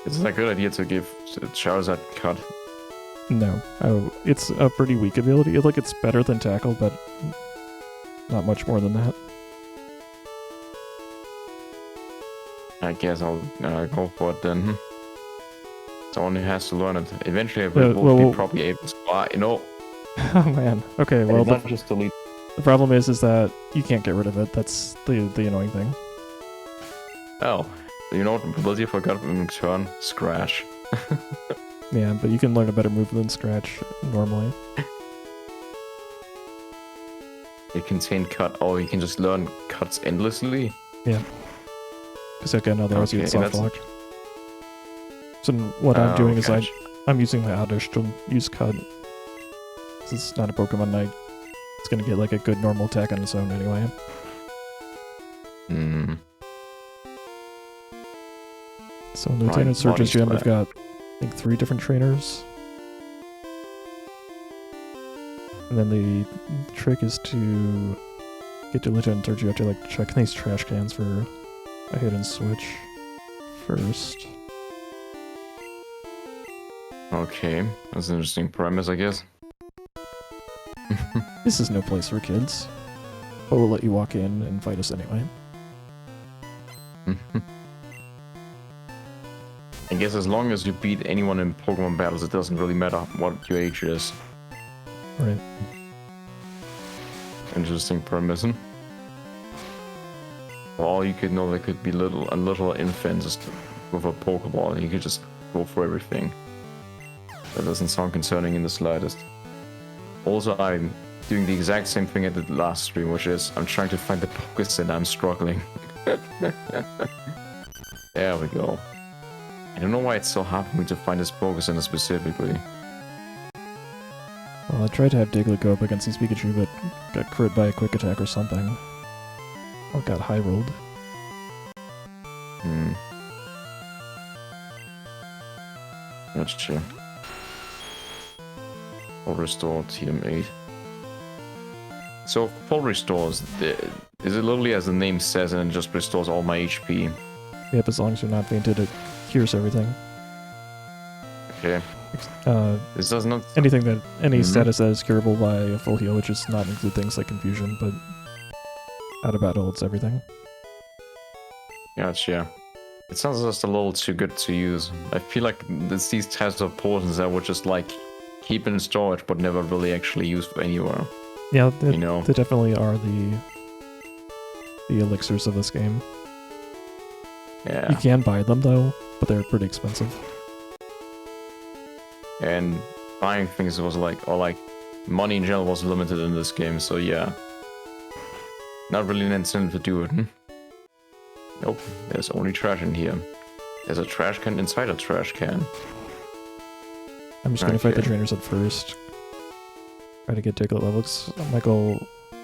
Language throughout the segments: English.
Is it a good idea to give Charizard cut? No. Oh, it's a pretty weak ability. Like, it's better than Tackle, but not much more than that. I guess I'll go for it then. Someone who has to learn it. Eventually I will be probably able to fly, you know. Oh man. Okay, well not just delete. The problem is that you can't get rid of it. That's the annoying thing. Oh. You know what ability I forgot in turn? Scratch. Yeah, but you can learn a better move than Scratch normally. It contained cut. Oh, you can just learn cuts endlessly? Yeah. Because again, otherwise you get soft that's... lock. So what I'm doing is Catch. I'm using my Oddish to use cut. This is not a Pokemon Knight. It's gonna get like a good normal attack on its own anyway. Hmm. So in the Lieutenant Surge's Gym, I've got, I think, 3 different trainers. And then the trick is to get to Lieutenant Surge, you have to like check these trash cans for a hidden switch first. Okay, that's an interesting premise, I guess. This is no place for kids. But we'll let you walk in and fight us anyway. I guess as long as you beat anyone in Pokemon battles, it doesn't really matter what your age is. Right. Interesting premise. For all you could know, there could be little infants with a Pokeball, and you could just go for everything. That doesn't sound concerning in the slightest. Also, I'm doing the exact same thing I did last stream, which is I'm trying to find the Pokés and I'm struggling. There we go. I don't know why it's so hard for me to find this Pokéscenter specifically. Well, I tried to have Diglett go up against these Pikachu, but got crit by a quick attack or something. Or got high rolled. That's true. Full restore TM8. So full restores, is it literally as the name says and it just restores all my HP? Yep, as long as you're not fainted, it cures everything. Okay. This does not... Anything that, any status that is curable by a full heal, which does not include things like confusion, but out of battle, it's everything. Gotcha. It sounds just a little too good to use. I feel like it's these types of potions that would just like keep in storage but never really actually use anywhere. Yeah, you know? They definitely are the elixirs of this game. Yeah. You can buy them though, but they're pretty expensive. And buying things was like, or like, money in general was limited in this game, so yeah. Not really an incentive to do it. Nope, there's only trash in here. There's a trash can inside a trash can. I'm just gonna fight the trainers at first. Try to get Diglett levels. My goal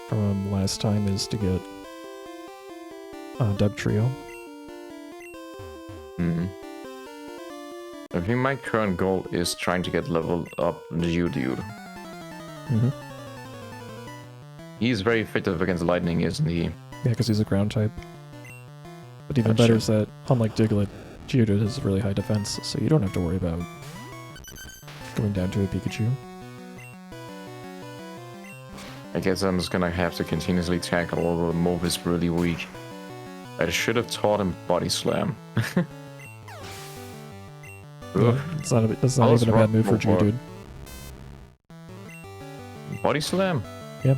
from last time is to get Dub Trio. I think my current goal is trying to get leveled up Geodude. He's very effective against lightning, isn't he? Yeah, because he's a ground type. But even better is that, unlike Diglett, Geodude has really high defense, so you don't have to worry about going down to a Pikachu. I guess I'm just gonna have to continuously tackle, although the move is really weak. I should have taught him Body Slam. Yeah, that's not even a bad move for Geodude. Body Slam? Yep.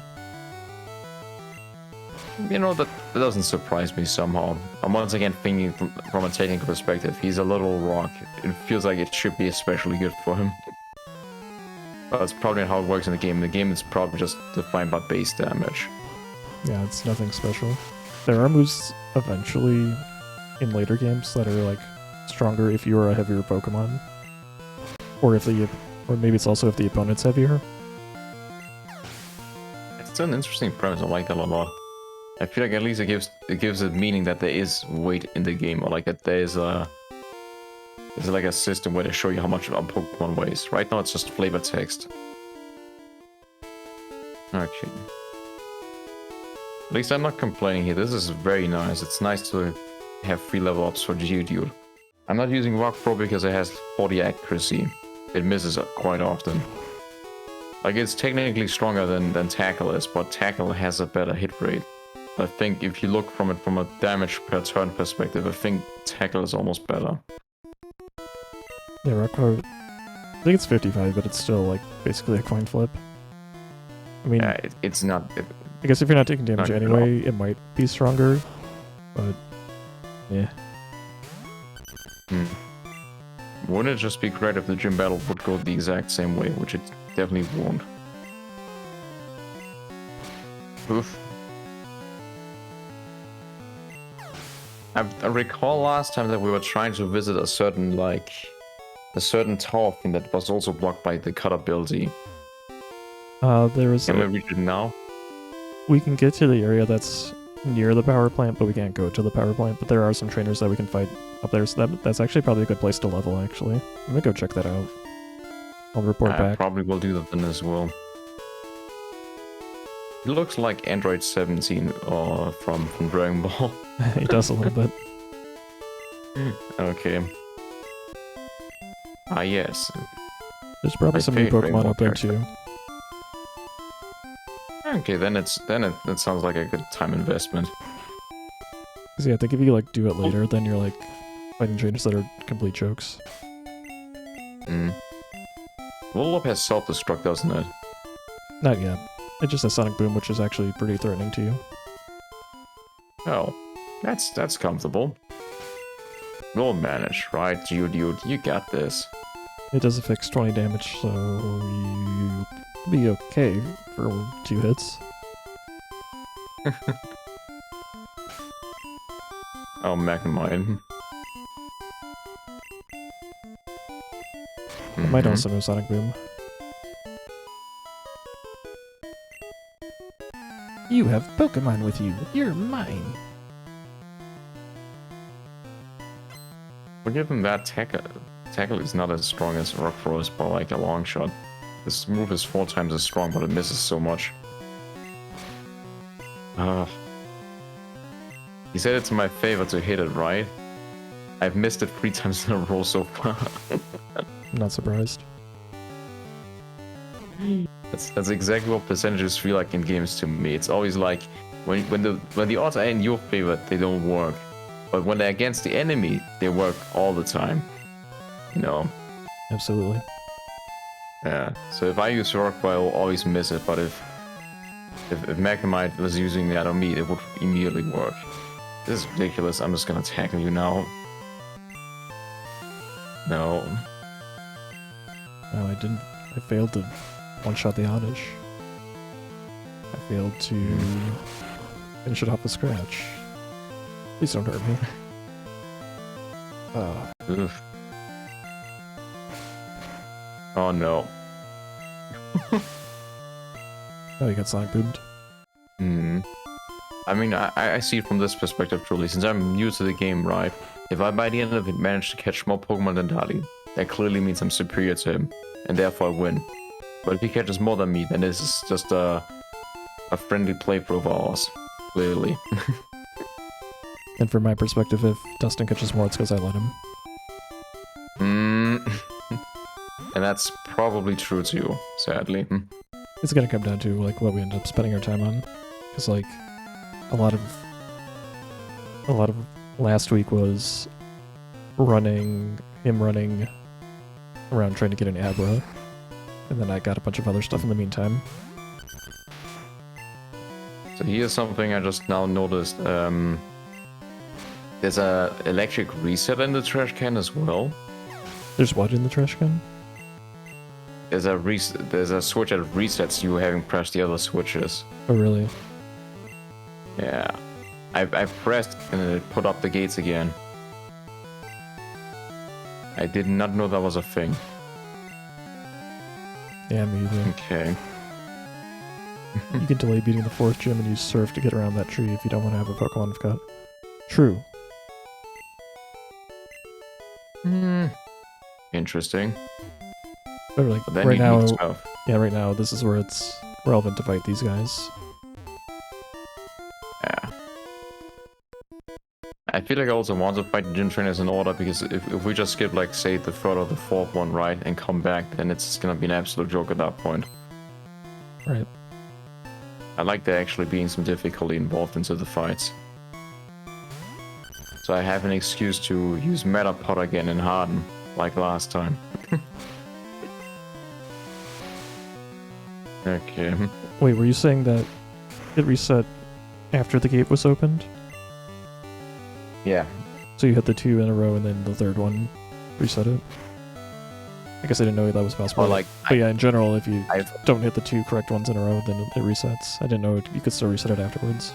You know, that doesn't surprise me somehow. I'm once again thinking from a technical perspective. He's a little rock. It feels like it should be especially good for him. But that's probably not how it works in the game. In the game, it's probably just defined by base damage. Yeah, it's nothing special. There are moves eventually in later games that are like stronger if you are a heavier Pokemon, or maybe it's also if the opponent's heavier. It's an interesting premise. I like that a lot. I feel like at least it gives it meaning that there is weight in the game, or like that there's like a system where they show you how much a Pokemon weighs. Right now it's just flavor text. Okay. At least I'm not complaining here. This is very nice. It's nice to have free level ups for Geodude. I'm not using Rock Pro because it has 40 accuracy. It misses quite often. Like, it's technically stronger than Tackle is, but Tackle has a better hit rate. I think if you look from it from a damage per turn perspective, I think Tackle is almost better. Yeah, Rock Pro, I think it's 55, but it's still like basically a coin flip. I mean, Yeah, it's not... I guess if you're not taking damage not anyway, it might be stronger, but yeah. Wouldn't it just be great if the gym battle would go the exact same way, which it definitely won't. Oof. I recall last time that we were trying to visit a certain tower thing that was also blocked by the cut ability. There is. Can we reach it now? We can get to the area that's near the power plant, but we can't go to the power plant. But there are some trainers that we can fight up there, so that's actually probably a good place to level. Actually, I'm gonna go check that out. I'll report back. I probably will do that then as well. It looks like Android 17 from Dragon Ball. He does a little bit. Okay. Ah, yes. There's probably some new Pokemon up there too. Okay, then it sounds like a good time investment. Cause yeah, I think if you like do it later, then you're like fighting trainers that are complete jokes. Voltorb has self-destruct, doesn't it? Not yet. It just has Sonic Boom, which is actually pretty threatening to you. Oh, that's comfortable. We'll manage, right, dude? You got this. It does affix 20 damage, so you'll be okay for 2 hits. Oh, Magnemite. It might also know Sonic Boom. You have Pokemon with you. You're mine. But given that Tackle is not as strong as Rock Throw is by like a long shot. This move is 4 times as strong, but it misses so much. He said it's in my favor to hit it, right? I've missed it 3 times in a row so far. I'm not surprised. That's exactly what percentages feel like in games to me. It's always like when the odds are in your favor, they don't work. But when they're against the enemy, they work all the time. You know? Absolutely. Yeah. So if I use Rock, I will always miss it. But if Magnemite was using that on me, it would immediately work. This is ridiculous. I'm just gonna tackle you now. No. No, I didn't. I failed to one-shot the Oddish. I failed to finish it off with Scratch. Please don't hurt me. Oof. Oh no. Oh, you got Sonic Boomed. I mean, I see it from this perspective truly. Since I'm new to the game, right? If I by the end of it manage to catch more Pokemon than Dali, that clearly means I'm superior to him, and therefore I win. But if he catches more than me, then this is just a friendly playthrough of ours. Clearly. And from my perspective, if Dustin catches more, it's because I let him. And that's probably true too, sadly. It's gonna come down to like what we end up spending our time on, because like a lot of last week was him running around trying to get an Abra, and then I got a bunch of other stuff in the meantime. So here's something I just now noticed. There's a electric reset in the trash can as well. There's what in the trash can? There's a switch that resets you having pressed the other switches. Oh really? Yeah. I pressed and it put up the gates again. I did not know that was a thing. Yeah, me either. Okay. You can delay beating the 4th gym and use Surf to get around that tree if you don't want to have a Pokemon cut. True. Interesting. But like But then right you now, need stuff. yeah, right now this is where it's relevant to fight these guys. Yeah. I feel like I also want to fight the gym trainers in order, because if we just skip, like, say, the third or the fourth one, right, and come back, then it's gonna be an absolute joke at that point. Right. I like there actually being some difficulty involved into the fights. So I have an excuse to use Metapod again in Harden, like last time. Okay. Wait, were you saying that it reset after the gate was opened? Yeah. So you hit the 2 in a row and then the third one reset it? I guess I didn't know that was possible. Well, like, but yeah, in general, if you I've don't hit the 2 correct ones in a row, then it resets. I didn't know you could still reset it afterwards.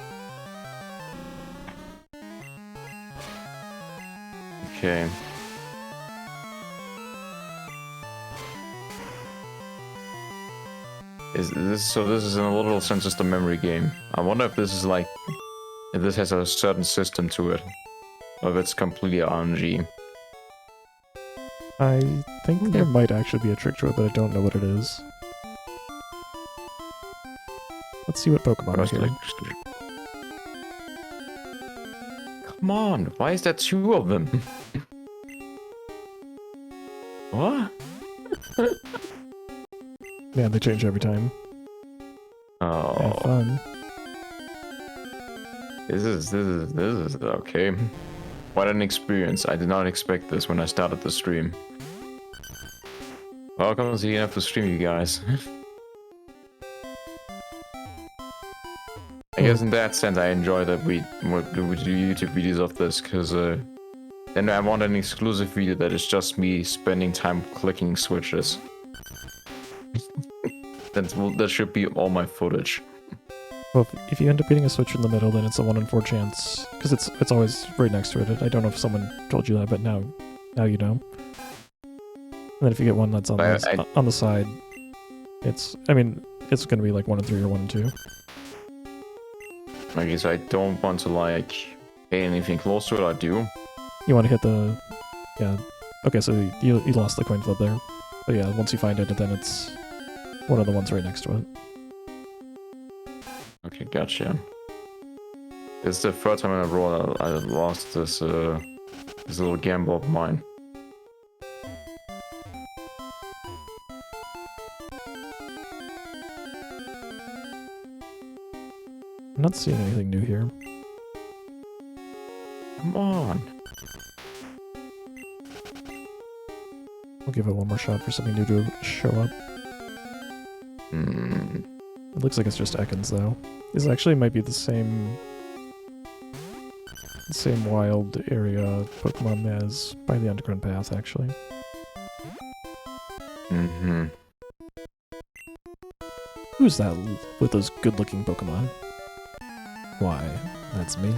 Okay. This is in a literal sense just a memory game. I wonder if this is like, if this has a certain system to it, or if it's completely RNG. I think there might actually be a trick to it, but I don't know what it is. Let's see what Pokemon are here. Come on, why is there 2 of them? What? Yeah, they change every time. Oh, Have fun. this is okay. What an experience! I did not expect this when I started the stream. Welcome to the end of the stream, you guys. I guess in that sense, I enjoy that we do YouTube videos of this, because then I want an exclusive video that is just me spending time clicking switches. That should be all my footage. Well, if you end up hitting a switch in the middle, then it's a 1 in 4 chance, because it's always right next to it. I don't know if someone told you that, but now you know. And then if you get one that's on the side, it's going to be like 1 in 3 or 1 in 2. Okay, so I don't want to like hit anything close to it. I do. You want to hit the, yeah. Okay, so you lost the coin flip there, but yeah, once you find it, then it's one of the ones right next to it. Okay, gotcha. This is the third time in a row I lost this little gamble of mine. I'm not seeing anything new here. Come on. We'll give it one more shot for something new to show up. It looks like it's just Ekans, though. This actually might be the same wild area Pokemon as by the Underground Path, actually. Who's that with those good-looking Pokemon? Why, that's me.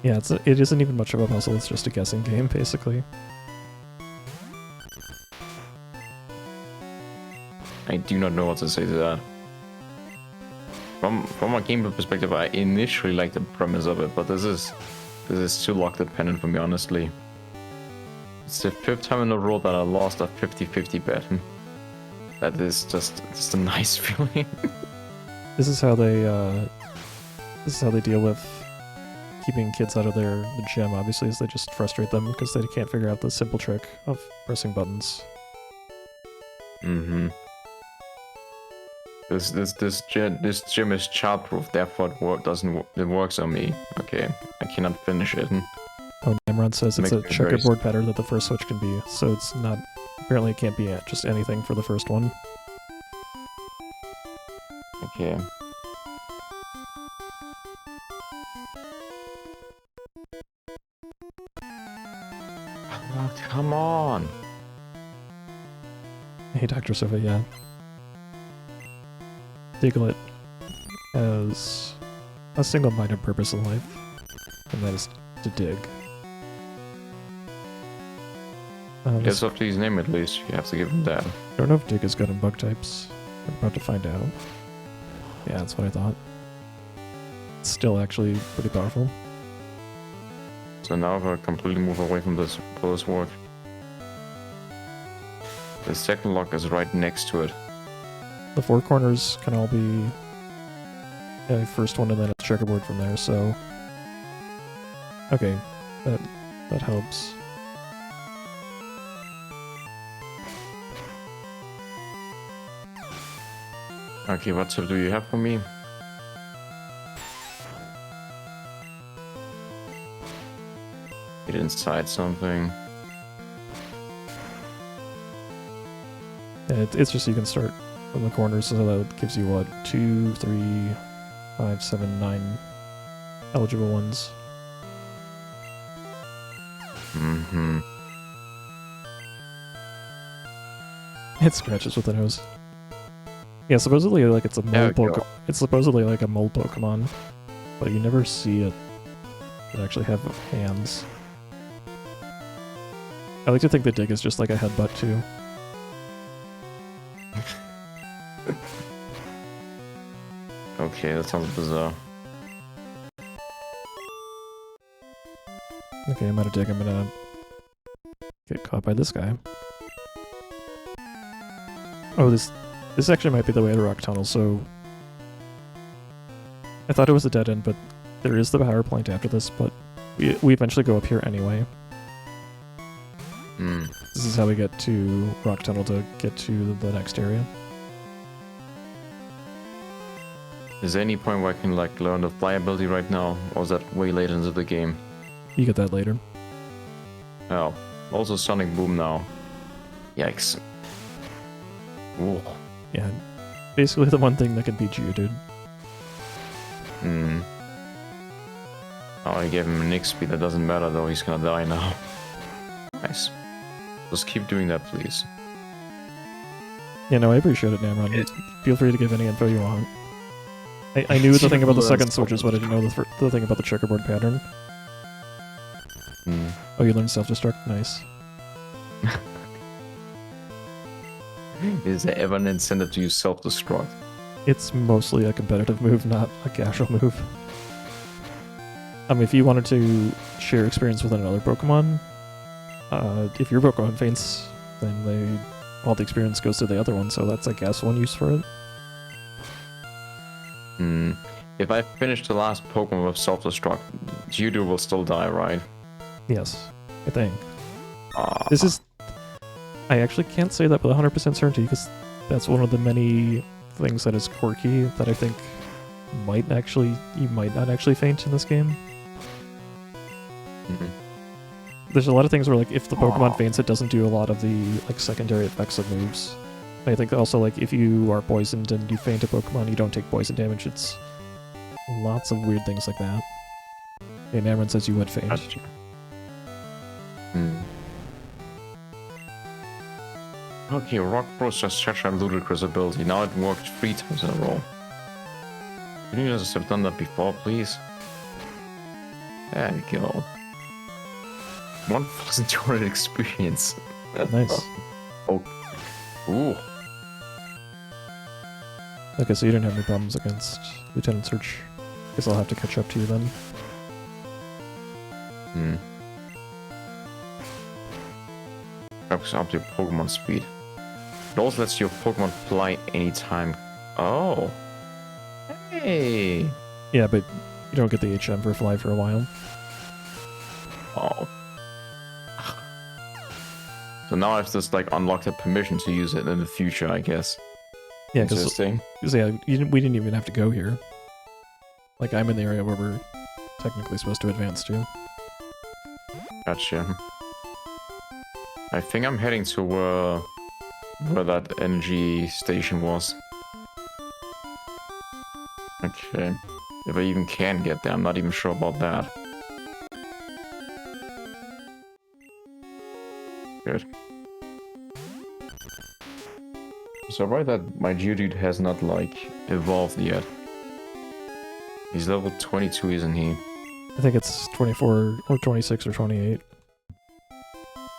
Yeah, it isn't even much of a puzzle, it's just a guessing game, basically. I do not know what to say to that. From a gameplay perspective, I initially liked the premise of it, but this is too luck dependent for me, honestly. It's the 5th time in a row that I lost a 50-50 bet. That is just a nice feeling. This is how they deal with keeping kids out of the gym, obviously, is they just frustrate them because they can't figure out the simple trick of pressing buttons. This gym is childproof, therefore it works on me. Okay, I cannot finish it. Oh, Namron says it's a checkerboard pattern that the first switch can be, so it's not. Apparently, it can't be just anything for the first one. Okay. Oh, come on. Hey, Dr. Sofa, yeah. Diglett has a single-minded purpose in life, and that is to dig. Guess up to his name at least, you have to give him that. I don't know if Dig is good in bug types. We're about to find out. Yeah, that's what I thought. It's still actually pretty powerful. So now I completely move away from this work. The second lock is right next to it. The 4 corners can all be first one and then a checkerboard from there, so... Okay, that helps. Okay, what tip do you have for me? Get inside something. Yeah, it's just you can start from the corners, so that gives you, what, 2, 3, 5, 7, 9 eligible ones. Mm-hmm. It scratches with the nose. Yeah, supposedly like it's a mole Pokemon. It's supposedly like a mole Pokemon, but you never see it actually have hands. I like to think the dig is just like a headbutt too. Okay, that sounds bizarre. Okay, I'm out of dig. I'm gonna get caught by this guy. Oh, this actually might be the way to Rock Tunnel, so... I thought it was a dead end, but there is the power plant after this, but we eventually go up here anyway. This is how we get to Rock Tunnel to get to the next area. Is there any point where I can like learn the fly ability right now, or is that way later into the game? You get that later. Oh, also Sonic Boom now. Yikes. Ooh. Yeah, basically the one thing that can beat you, dude. Oh, I gave him an X-Speed, that doesn't matter though, he's gonna die now. Nice. Just keep doing that, please. Yeah, no, I appreciate it, Namron. Feel free to give any info you want. I knew the thing about the second switches, but I didn't know the thing about the checkerboard pattern. Oh, you learned self-destruct? Nice. Is there ever an incentive to use self-destruct? It's mostly a competitive move, not a casual move. I mean, if you wanted to share experience with another Pokemon, if your Pokemon faints, then all the experience goes to the other one, so that's, I guess, one use for it. If I finish the last Pokemon with self-destruct, Geodude will still die, right? Yes, I think. This is... I actually can't say that with 100% certainty, because that's one of the many things that is quirky that I think you might not actually faint in this game. There's a lot of things where, like, if the Pokemon faints, it doesn't do a lot of the, like, secondary effects of moves. I think also, like, if you are poisoned and you faint a Pokemon, you don't take poison damage. It's lots of weird things like that. Okay, Namron says you would faint. Gotcha. Okay, Rock Bros has such a ludicrous ability. Now it worked 3 times in a row. Couldn't you just have done that before, please? There you go. 1,200 experience. Nice. Oh. Ooh. Okay, so you didn't have any problems against Lieutenant Search. Guess I'll have to catch up to you then. Perhaps up to your Pokemon speed. It also lets your Pokemon fly anytime. Oh. Hey. Yeah, but you don't get the HM for fly for a while. Oh. So now I've just like unlocked the permission to use it in the future, I guess. Yeah, because Interesting. we didn't even have to go here. Like, I'm in the area where we're technically supposed to advance to. Gotcha. I think I'm heading to where that energy station was. Okay. If I even can get there, I'm not even sure about that. Good. So right that my Geodude has not, like, evolved yet. He's level 22, isn't he? I think it's 24 or 26 or 28.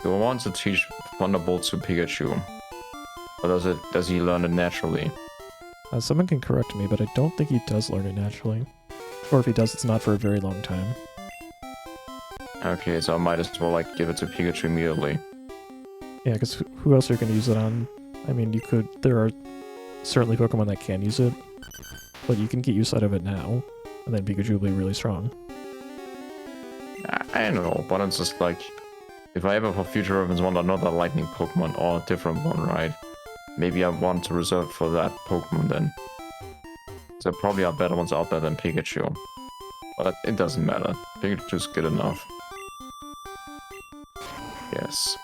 Do I want to teach Thunderbolt to Pikachu? Or does he learn it naturally? Someone can correct me, but I don't think he does learn it naturally. Or if he does, it's not for a very long time. Okay, so I might as well, like, give it to Pikachu immediately. Yeah, because who else are you going to use it on? I mean, you could... There are certainly Pokemon that can use it. but you can get use out of it now, and then Pikachu will be really strong. I know, but it's just like, if I ever for future reference want another lightning Pokemon or a different one, right? Maybe I want to reserve for that Pokemon then. There probably are better ones out there than Pikachu. But it doesn't matter. Pikachu's good enough. Yes.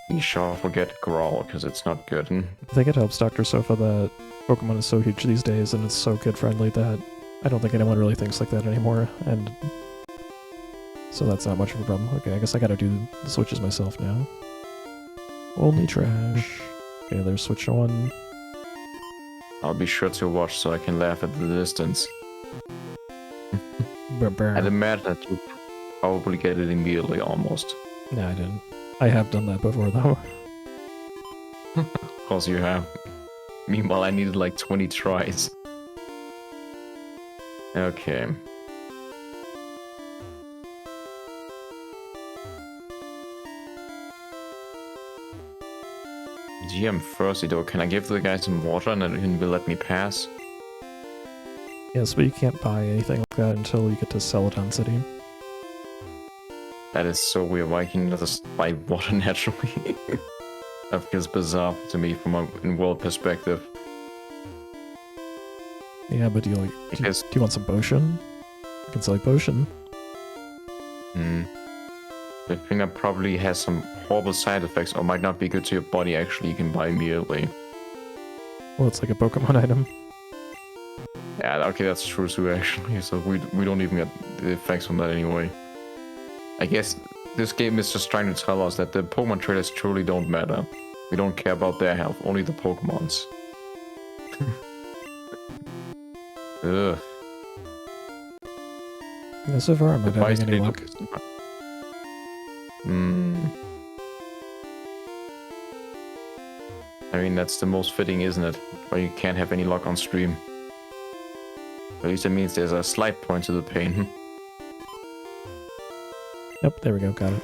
You sure forget Growl, because it's not good. I think it helps Dr. Sofa that Pokemon is so huge these days and it's so kid-friendly that I don't think anyone really thinks like that anymore, and so that's not much of a problem. Okay, I guess I gotta do the switches myself now. Only trash. Okay, there's switch 1. I'll be sure to watch so I can laugh at the distance. I'd imagine that you probably get it immediately, almost. No, I didn't. I have done that before, though. Of course you have. Meanwhile, I needed like 20 tries. Okay. Gee, I'm thirsty though. Can I give the guy some water and then he will let me pass? Yes, but you can't buy anything like that until you get to Celadon City. That is so weird. Why can you just buy water naturally? That feels bizarre to me from a in-world perspective. Yeah, but do you want some potion? I can sell you potion. The thing that probably has some horrible side effects or might not be good to your body actually you can buy immediately. Well, it's like a Pokemon item. Yeah, okay, that's true too actually, so we don't even get the effects from that anyway. I guess this game is just trying to tell us that the Pokemon trainers truly don't matter. We don't care about their health, only the Pokemons. Ugh. Yeah, so far I'm not having any luck. I mean, that's the most fitting, isn't it? Or you can't have any luck on stream. At least it means there's a slight point to the pain. Yep, there we go, got it.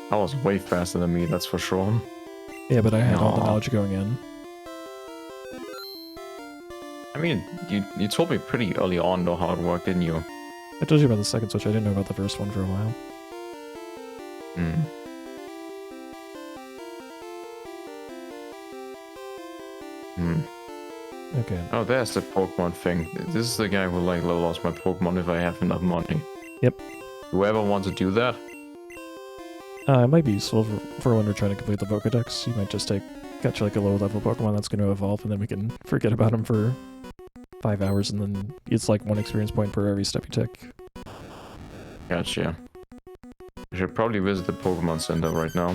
That was way faster than me, that's for sure. Yeah, but I had all the knowledge going in. I mean, you told me pretty early on though how it worked, didn't you? I told you about the second switch, I didn't know about the first one for a while. Okay. Oh, there's the Pokemon thing. This is the guy who like lost my Pokemon if I have enough money. Yep. Whoever wants to do that? It might be useful for when we're trying to complete the Pokedex. You might just catch like a low level Pokemon that's going to evolve and then we can forget about him for 5 hours and then it's like 1 experience point per every step you take. Gotcha. I should probably visit the Pokemon Center right now.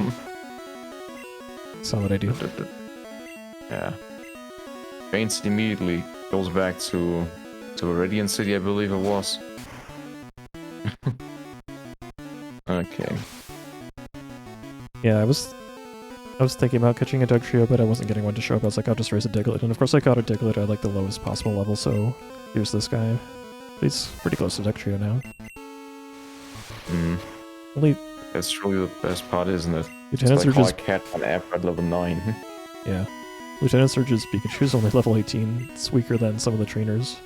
That's not what I do. Yeah. Faints immediately goes back to Radiant City, I believe it was. Okay. Yeah, I was thinking about catching a Dugtrio, but I wasn't getting one to show up. I was like, I'll just raise a Diglett, and of course I caught a Diglett at like the lowest possible level, so here's this guy. He's pretty close to Dugtrio now. That's truly the best part, isn't it? Lieutenant Surge's cat on app at level 9. Yeah. Lieutenant Surge's Pikachu's only level 18. It's weaker than some of the trainers.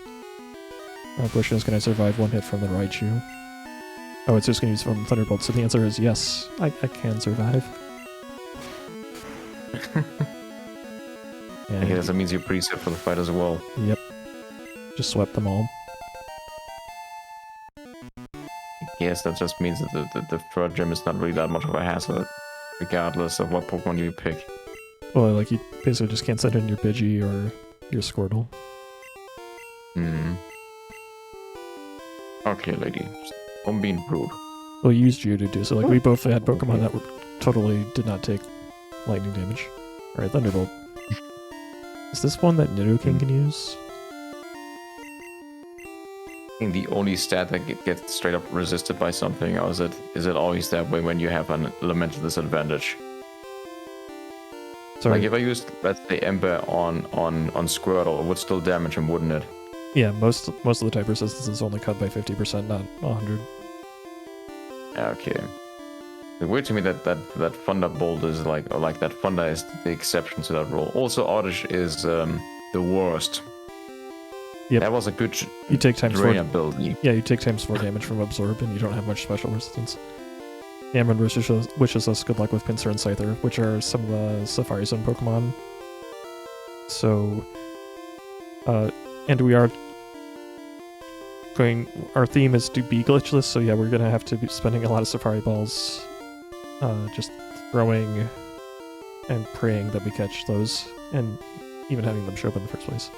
Question is, can I survive one hit from the Raichu? Oh, it's just going to use from Thunderbolt, so the answer is yes, I can survive. I guess that means you're pretty set for the fight as well. Yep. Just swept them all. Yes, that just means that the third gym is not really that much of a hassle, regardless of what Pokemon you pick. Well, like, you basically just can't send in your Pidgey or your Squirtle. Okay, lady. I'm being rude. Well, you used Geodude, so like, we both had Pokemon that totally did not take lightning damage. Alright, Thunderbolt. Is this one that Nidoking can use? I think the only stat that gets straight up resisted by something, or is it always that way when you have an elemental disadvantage? Sorry. Like if I used, let's say, Ember on Squirtle, it would still damage him, wouldn't it? Yeah, most of the type resistance is only cut by 50%, not 100. Okay. It's weird to me that Thunderbolt is like, or like that Thunder is the exception to that rule. Also, Oddish is the worst. Yep. That was a good You take times 4. drain ability. Yeah, you take times 4 damage from Absorb, and you don't have much special resistance. Cameron wishes us good luck with Pinsir and Scyther, which are some of the Safari Zone Pokemon. So, and we are going. Our theme is to be glitchless, so yeah, we're gonna have to be spending a lot of Safari Balls, just throwing and praying that we catch those, and even having them show up in the first place.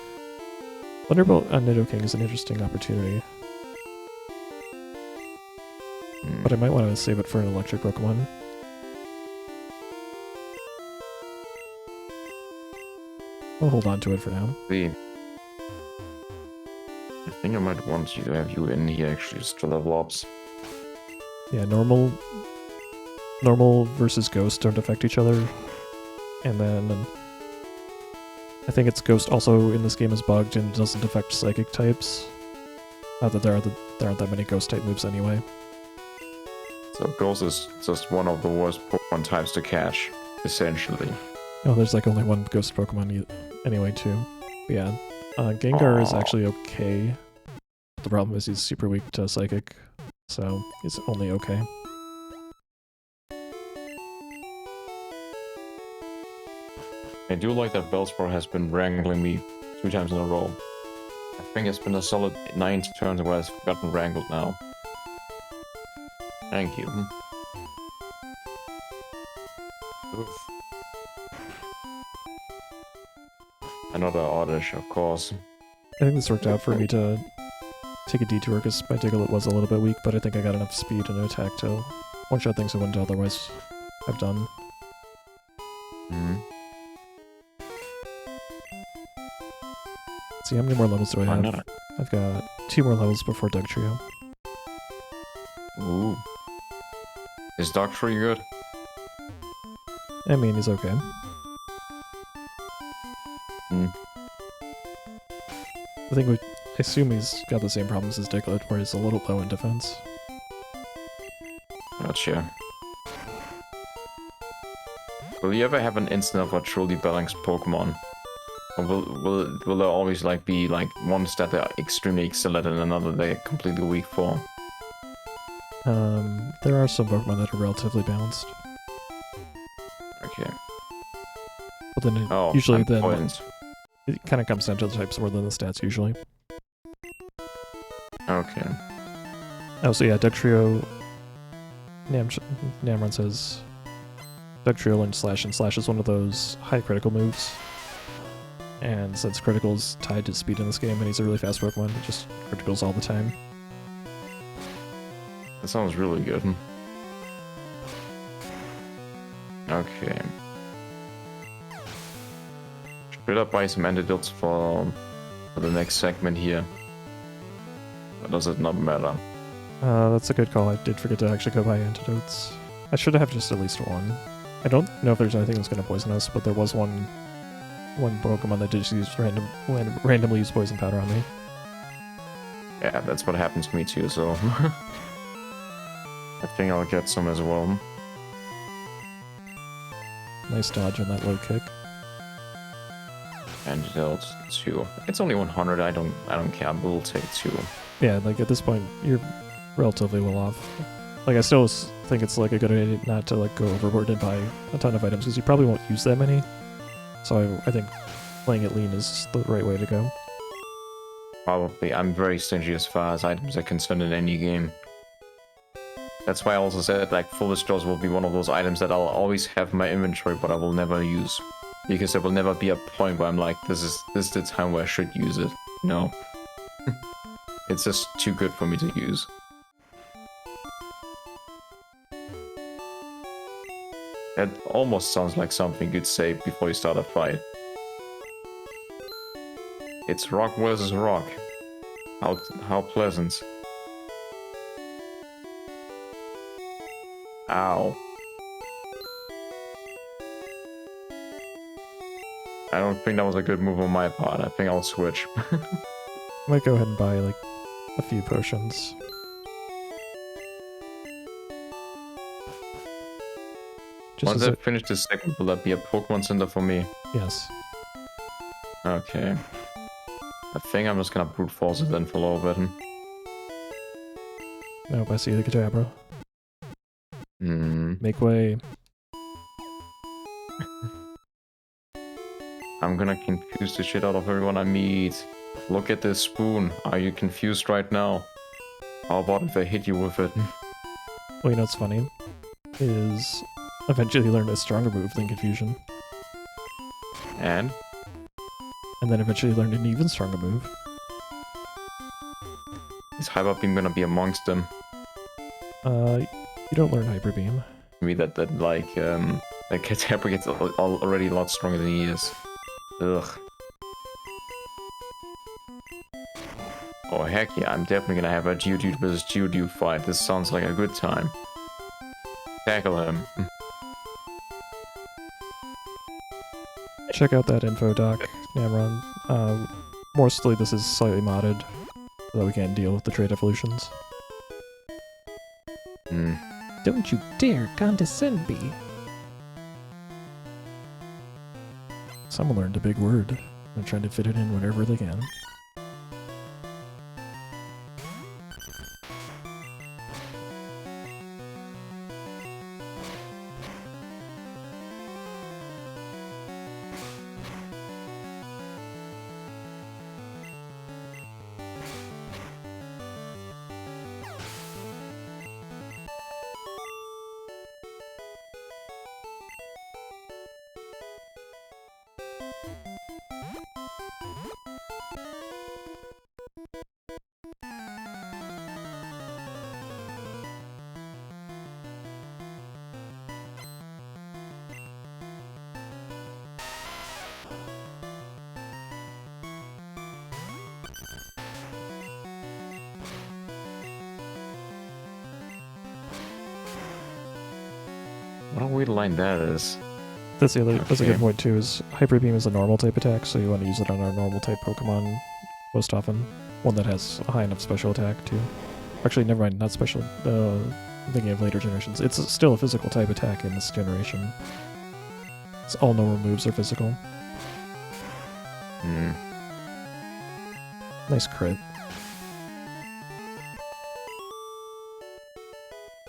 Thunderbolt on Nidoking is an interesting opportunity, but I might want to save it for an electric Pokemon. I'll hold on to it for now. I think I might want you to have you in here actually just to level ups. Yeah, normal versus Ghost don't affect each other, and then I think it's Ghost also in this game is bugged and doesn't affect Psychic types. Not that there aren't that many Ghost type moves anyway. So Ghost is just one of the worst Pokemon types to catch, essentially. Oh, there's like only one Ghost Pokemon anyway too. But yeah, Gengar is actually okay. The problem is he's super weak to Psychic, so it's only okay. I do like that Bellsprout has been wrangling me 3 times in a row. I think it's been a solid 9 turns where I've gotten wrangled now. Thank you. Oof. Another Oddish, of course. I think this worked out for me to take a detour because my Diglett was a little bit weak, but I think I got enough speed and attack to one-shot things I wouldn't otherwise have done. See, how many more levels do I have? I've got 2 more levels before Dugtrio. Ooh. Is Dugtrio good? I mean, he's okay. I assume he's got the same problems as Diglett, where he's a little low in defense. Gotcha. Will you ever have an instant of a truly balanced Pokemon? Or will there always like be like one stat they're extremely excellent and another they're completely weak for? There are some Pokemon that are relatively balanced. Okay. But then usually it kind of comes down to the types more than the stats usually. Okay. Oh, so yeah, Dugtrio. Namron says Dugtrio learns Slash, and Slash is one of those high critical moves. And since critical is tied to speed in this game, and he's a really fast Pokemon, it just criticals all the time. That sounds really good. Okay. Should I buy some antidotes for the next segment here? Or does it not matter? That's a good call. I did forget to actually go buy antidotes. I should have just at least one. I don't know if there's anything that's going to poison us, but there was one Pokemon that just used randomly used poison powder on me. Yeah, that's what happens to me too, so I think I'll get some as well. Nice dodge on that low kick. Antidotes 2. It's only 100. I don't care. We'll take 2. Yeah, like at this point, you're relatively well off. Like I still think it's like a good idea not to like go overboard and buy a ton of items because you probably won't use that many. So I think playing it lean is the right way to go. Probably. I'm very stingy as far as items are concerned in any game. That's why I also said like Full Restores will be one of those items that I'll always have in my inventory, but I will never use. Because there will never be a point where I'm like, this is the time where I should use it. No. It's just too good for me to use. It almost sounds like something you'd say before you start a fight. It's rock versus rock. How pleasant. Ow. I don't think that was a good move on my part. I think I'll switch. Might go ahead and buy like a few potions. Once I finish this segment, will that be a Pokemon Center for me? Yes. Okay. I think I'm just gonna brute force it then for a little bit. Nope, I see the Kadabra. Hmm. Make way. I'm gonna confuse the shit out of everyone I meet. Look at this spoon. Are you confused right now? How about if I hit you with it? Well, you know what's funny? Is eventually learn a stronger move than Confusion. And? And then eventually learned an even stronger move. Is Hyper Beam gonna be amongst them? You don't learn Hyper Beam. Me that like Katabra gets already a lot stronger than he is. Ugh. Oh heck yeah, I'm definitely gonna have a Geodude versus Geodude fight. This sounds like a good time. Tackle him. Check out that info doc, Namron. Mostly this is slightly modded, so that we can deal with the trait evolutions. Hmm. Don't you dare condescend me! Someone learned a big word. They're trying to fit it in whenever they can. What a weird line that is. That's the other. That's a Okay. good point too. Is Hyper Beam is a normal type attack, so you want to use it on our normal type Pokemon most often. One that has a high enough special attack too. Actually, never mind. Not special. I'm thinking of later generations. It's still a physical type attack in this generation. It's all normal moves are physical. Hmm. Nice crit.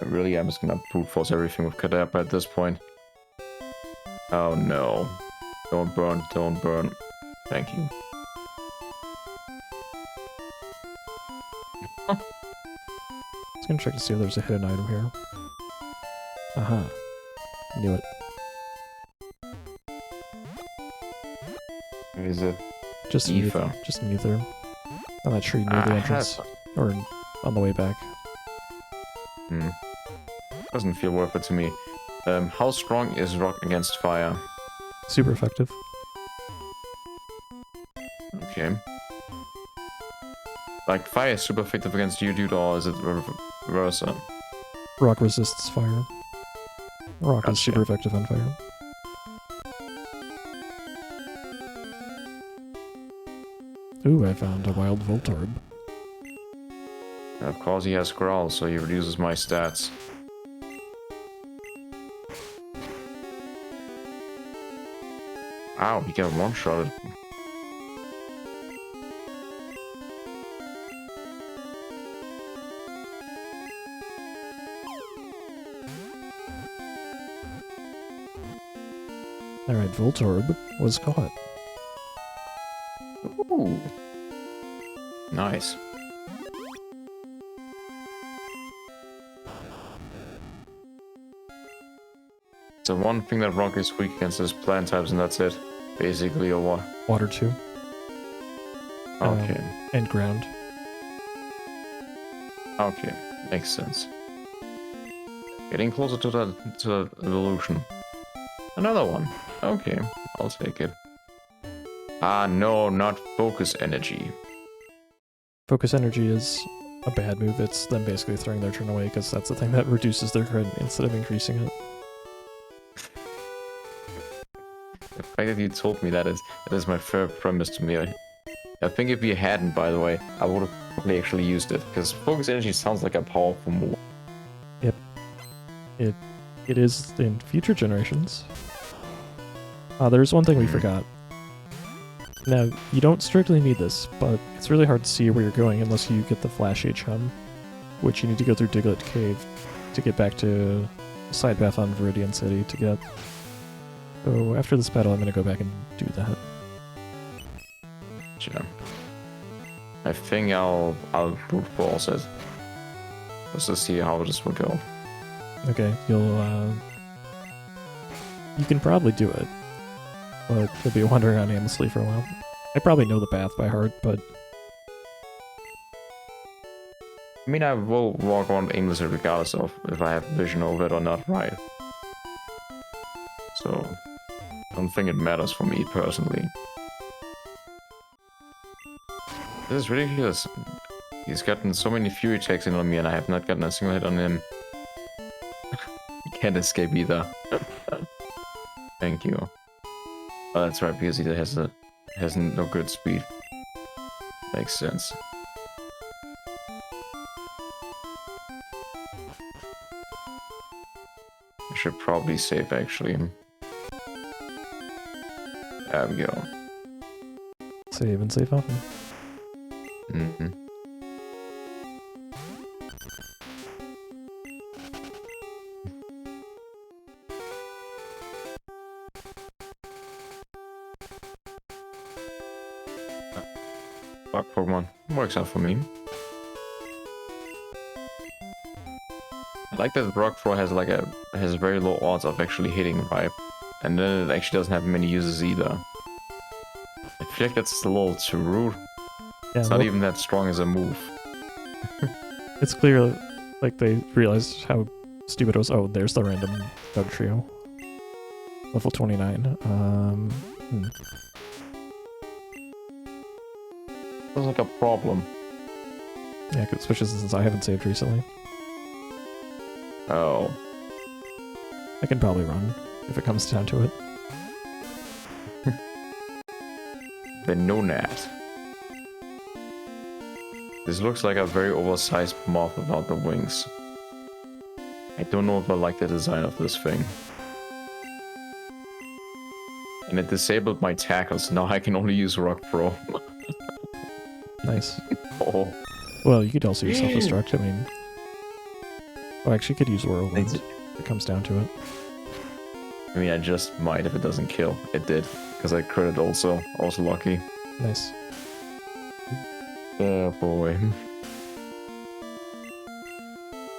I really am just gonna brute force everything with Kadabra at this point. Oh no. Don't burn, don't burn. Thank you. I was gonna check to see if there's a hidden item here. Aha. Knew it. Is it Just an Ether? ether. Just an ether. On that tree near the entrance. Or on the way back. Hmm. Doesn't feel worth it to me. How strong is rock against fire? Super effective. Okay. Like, fire is super effective against you, dude, or is it versa? Rock resists fire. Rock is Gotcha. super effective on fire. Ooh, I found a wild Voltorb. And of course he has Growl, so he reduces my stats. Ow, he got one-shotted. Alright, Voltorb was caught. Ooh. Nice. So one thing that rock is weak against is plant types, and that's it. Basically, or what? Water 2. Okay. And ground. Okay. Makes sense. Getting closer to the evolution. Another one. Okay. I'll take it. Ah, no, not focus energy. Focus energy is a bad move. It's them basically throwing their turn away because that's the thing that reduces their crit instead of increasing it. The fact that you told me that is my favorite premise to me. I think if you hadn't, by the way, I would have probably actually used it, because focus energy sounds like a powerful move. Yep. It is in future generations. There's one thing we forgot. Now, you don't strictly need this, but it's really hard to see where you're going unless you get the Flash HM, which you need to go through Diglett Cave to get back to the side path on Viridian City to get. So after this battle, I'm going to go back and do that. Sure. I think I'll brute force it. Just to see how this will go. Okay, you can probably do it, but you'll be wandering around aimlessly for a while. I probably know the path by heart, but I mean, I will walk around aimlessly regardless of if I have vision over it or not, right? So, I don't think it matters for me personally. This is ridiculous. He's gotten so many fury attacks in on me and I have not gotten a single hit on him. Can't escape either. Thank you. Oh, that's right, because he has no good speed. Makes sense. I should probably save actually. There we go. save and save often. Mm-hmm. Fuck Pokemon. Works out for me. I like that Rock Throw has has very low odds of actually hitting right, and then it actually doesn't have many uses either. I feel like that's a little too rude. Yeah, It's not even that strong as a move. It's clear, like, they realized how stupid it was. Oh, there's the random Dug Trio. Level 29. Feels like a problem. Yeah, especially since I haven't saved recently. Oh. I can probably run, if it comes down to it. The Nonat. This looks like a very oversized moth without the wings. I don't know if I like the design of this thing. And it disabled my tackles, now I can only use Rock Pro. Nice. Oh. Well, you could also use Self-Destruct, I mean... Oh, actually, you could use Whirlwind, if it comes down to it. I mean, I just might if it doesn't kill. It did, because I critted also. Also lucky. Nice. Oh boy.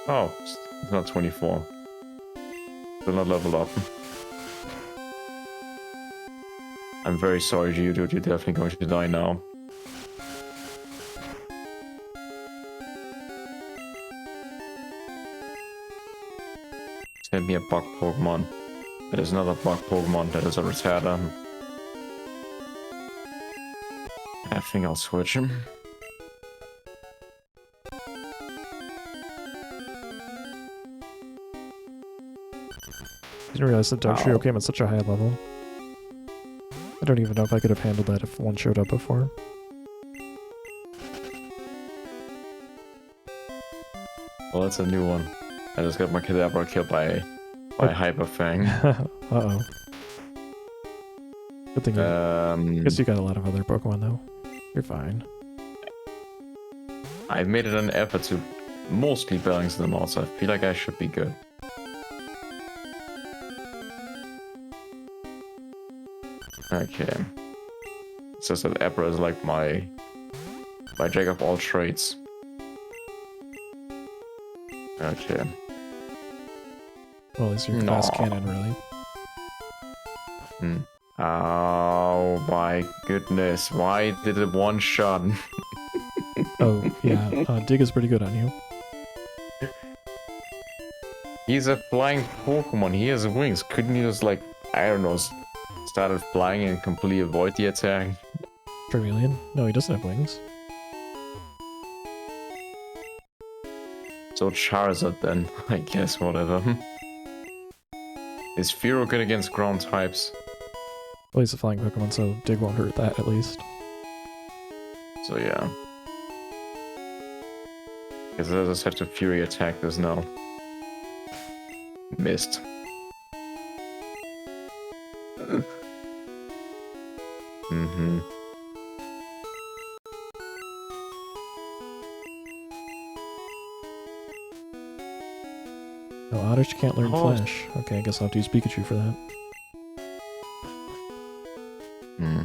Oh, it's not 24. Still not leveled up. I'm very sorry, Geodude. You're definitely going to die now. Send me a bug Pokemon. That is not a bug Pokemon, that is a Rattata. I think I'll switch him. I didn't realize that Dug Trio came at such a high level. I don't even know if I could have handled that if one showed up before. Well, that's a new one. I just got my Kadabra killed by Hyper Fang. Uh-oh. Good thing I guess you got a lot of other Pokemon, though. You're fine. I've made it an effort to mostly balance them out, so I feel like I should be good. Okay. It says that Abra is like my jack of all trades. Okay. Well, is your fast cannon, really? Hmm. Oh my goodness, why did it one shot? Oh, yeah, Dig is pretty good on you. He's a flying Pokemon, he has wings. Couldn't he just, like, I don't know, started flying and completely avoid the attack? Vermilion? No, he doesn't have wings. So Charizard then, I guess, whatever. Is Fearow good against ground types? Well, he's a flying Pokemon, so Dig won't hurt that, at least. So yeah. Because I just have to Fury attack this now. Missed. Mm-hmm. No, Oddish can't learn Oh. Flash. Okay, I guess I'll have to use Pikachu for that. Hmm.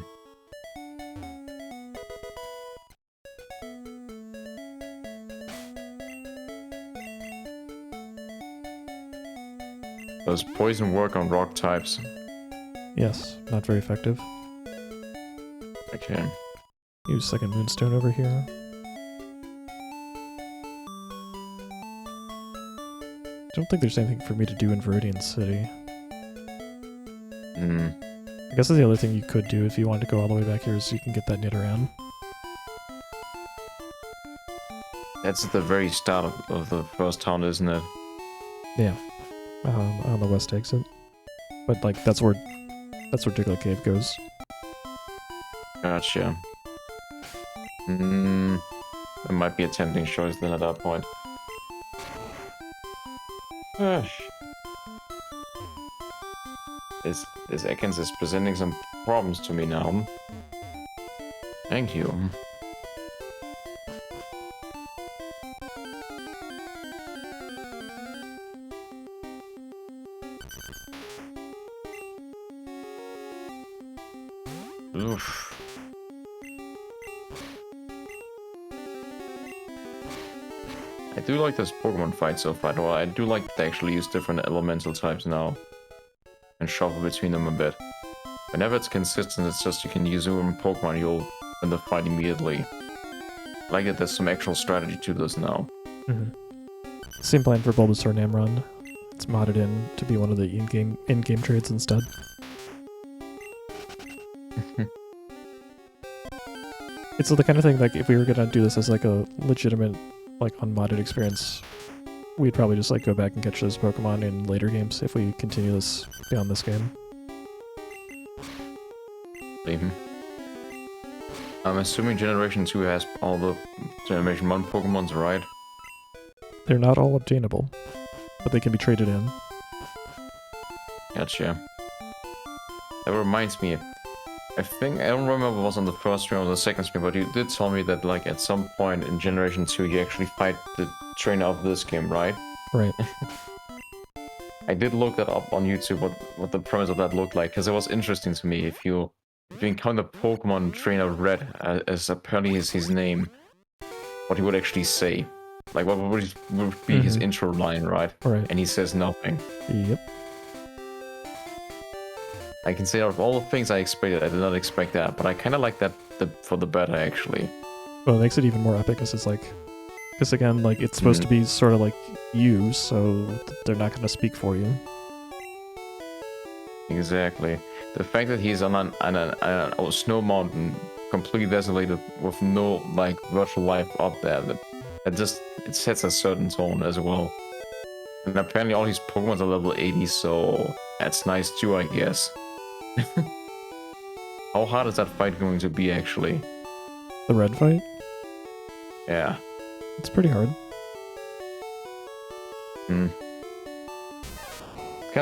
Does poison work on rock types? Yes, not very effective. Okay. Use second Moonstone over here. Don't think there's anything for me to do in Viridian City. Hmm. I guess the other thing you could do if you wanted to go all the way back here is you can get that Nidoran. That's at the very start of the first town, isn't it? Yeah. On the west exit. But like that's where Diglett Cave goes. Gotcha. Hmm. It might be a tempting choice then at that point. This Ekans is presenting some problems to me now. Thank you. Oof. I do like this Pokemon fight so far, though. I do like to actually use different elemental types now. And shuffle between them a bit. Whenever it's consistent, it's just you can use one Pokemon, you'll win the fight immediately. I like that there's some actual strategy to this now. Mm-hmm. Same plan for Bulbasaur and Amron. It's modded in to be one of the in-game trades instead. It's the kind of thing like if we were gonna do this as like a legitimate, like unmodded experience, we'd probably just like go back and catch those Pokemon in later games if we continue this beyond this game. I'm assuming Generation 2 has all the Generation 1 Pokemons, right? They're not all obtainable, but they can be traded in. Gotcha. That reminds me, I think, I don't remember if it was on the first stream or the second stream, but you did tell me that like at some point in Generation 2 you actually fight the trainer of this game, right? Right. I did look that up on YouTube, what the premise of that looked like, because it was interesting to me. If you encounter Pokemon Trainer Red, as apparently is his name, what he would actually say. Like, what would be his intro line, right? Right. And he says nothing. Yep. I can say out of all the things I expected, I did not expect that, but I kind of like that for the better, actually. Well, it makes it even more epic because it's like... Because again, like, it's supposed to be sort of like you, so they're not going to speak for you. Exactly. The fact that he's on a snow mountain, completely desolated, with no, like, virtual life up there, it sets a certain tone as well. And apparently all his Pokemon are level 80, so that's nice too, I guess. How hard is that fight going to be, actually? The red fight? Yeah. It's pretty hard. Kind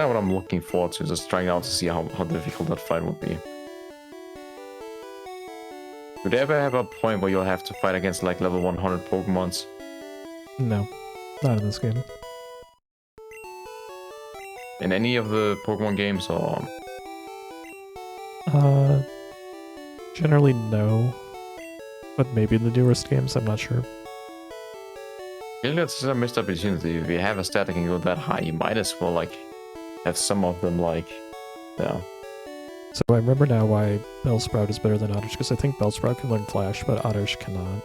of what I'm looking forward to, just trying out to see how difficult that fight would be. Would you ever have a point where you'll have to fight against like level 100 Pokemons? No. Not in this game. In any of the Pokemon games, or...? Generally no. But maybe in the newest games, I'm not sure. I feel that's a missed opportunity. If you have a stat that can go that high, you might as well, like, have some of them, like, yeah. So I remember now why Bellsprout is better than Oddish, because I think Bellsprout can learn Flash, but Oddish cannot.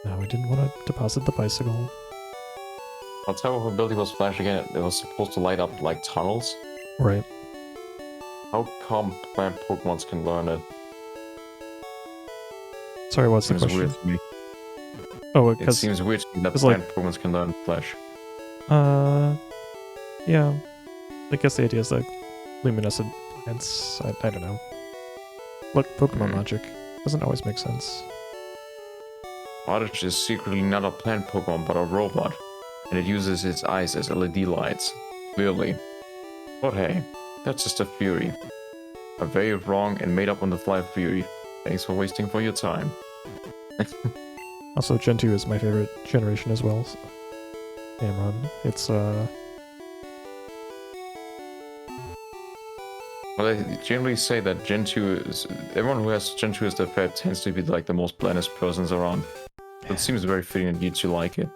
No, I didn't want to deposit the bicycle. What type of ability was Flash again? It was supposed to light up, like, tunnels? Right. How come plant Pokemons can learn it? Sorry, what's the Seems question? weird to me. Oh, It because... seems weird to me that it's plant like- Pokemons can learn Flash. Yeah. I guess the idea is like luminescent plants. I don't know. Look, Pokemon logic doesn't always make sense. Oddish is secretly not a plant Pokemon, but a robot, and it uses its eyes as LED lights. Clearly. But hey, that's just a theory. A very wrong and made up on the fly theory. Thanks for wasting your time. Also, Gen 2 is my favorite generation as well. Amron. It's Well, they generally say that Gen 2 is... Everyone who has Gen 2 as their pet tends to be like the most blandest persons around. So it seems very fitting that you two like it.